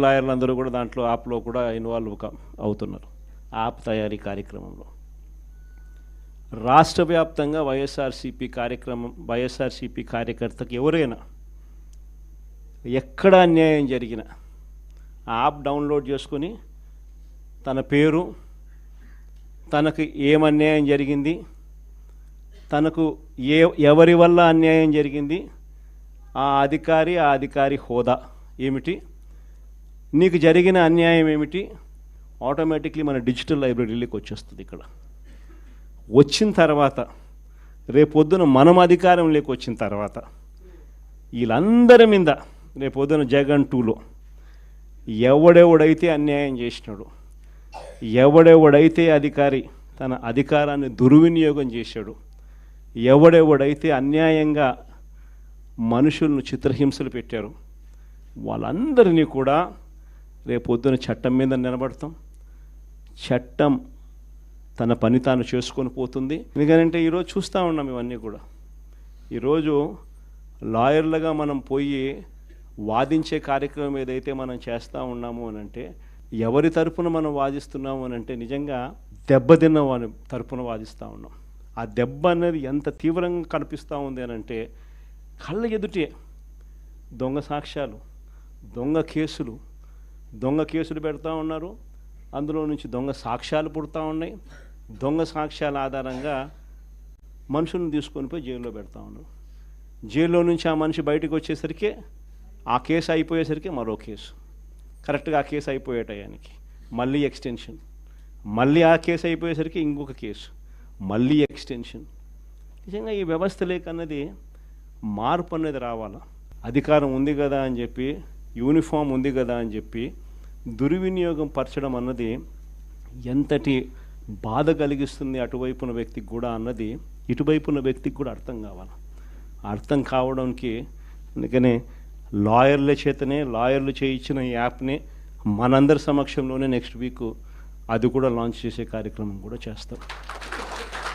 లాయర్లు అందరూ కూడా దాంట్లో యాప్లో కూడా ఇన్వాల్వ్ అవుతున్నారు. యాప్ తయారీ కార్యక్రమంలో రాష్ట్ర వ్యాప్తంగా వైఎస్ఆర్సీపీ కార్యకర్తకు ఎవరైనా ఎక్కడ అన్యాయం జరిగినా ఆ యాప్ డౌన్లోడ్ చేసుకొని తన పేరు, తనకు ఏమన్యాయం జరిగింది, తనకు ఎవరి వల్ల అన్యాయం జరిగింది, ఆ అధికారి హోదా ఏమిటి, నీకు జరిగిన అన్యాయం ఏమిటి, ఆటోమేటిక్లీ మన డిజిటల్ లైబ్రరీలోకి వచ్చేస్తుంది. ఇక్కడ వచ్చిన తర్వాత రేపొద్దున మనం అధికారంలోకి వచ్చిన తర్వాత వీళ్ళందరి మీద రేపొద్దున జగన్ 2లో ఎవడెవడైతే అన్యాయం చేసినాడు, ఎవడెవడైతే అధికారి తన అధికారాన్ని దుర్వినియోగం చేశాడు, ఎవడెవడైతే అన్యాయంగా మనుషులను చిత్రహింసలు పెట్టారు, వాళ్ళందరినీ కూడా రేపొద్దున చట్టం మీద నిలబడతాం. చట్టం తన పని తాను చేసుకొని పోతుంది. ఎందుకంటే ఈరోజు చూస్తూ ఉన్నాం ఇవన్నీ కూడా. ఈరోజు లాయర్లుగా మనం పోయి వాదించే కార్యక్రమం ఏదైతే మనం చేస్తూ ఉన్నాము అని అంటే, ఎవరి తరపున మనం వాదిస్తున్నాము అని అంటే నిజంగా దెబ్బతిన్న వారి తరపున వాదిస్తూ ఉన్నాం. ఆ దెబ్బ అనేది ఎంత తీవ్రంగా కనిపిస్తూ ఉంది అని అంటే, కళ్ళ ఎదుటే దొంగ సాక్ష్యాలు, దొంగ కేసులు పెడతా ఉన్నారు. అందులో నుంచి దొంగ సాక్ష్యాలు పుడతా ఉన్నాయి. దొంగ సాక్ష్యాల ఆధారంగా మనుషులను తీసుకొని పోయి జైల్లో పెడతా ఉన్నారు. జైల్లో నుంచి ఆ మనిషి బయటకు వచ్చేసరికి ఆ కేసు అయిపోయేసరికి మరో కేసు, కరెక్ట్గా ఆ కేసు అయిపోయే టయానికి మళ్ళీ ఎక్స్టెన్షన్, మళ్ళీ ఆ కేసు అయిపోయేసరికి ఇంకొక కేసు, మళ్ళీ ఎక్స్టెన్షన్. నిజంగా ఈ వ్యవస్థ లేకన్నది మార్పు అనేది రావాలా. అధికారం ఉంది కదా అని చెప్పి, యూనిఫామ్ ఉంది కదా అని చెప్పి దుర్వినియోగం పరచడం అన్నది ఎంతటి బాధ కలిగిస్తుంది అటువైపున వ్యక్తికి కూడా అన్నది ఇటువైపున వ్యక్తికి కూడా అర్థం కావాలి. అర్థం కావడానికి అందుకనే లాయర్లు చేయించిన ఈ యాప్ని మనందరి సమక్షంలోనే నెక్స్ట్ వీక్ అది కూడా లాంచ్ చేసే కార్యక్రమం కూడా చేస్తాం.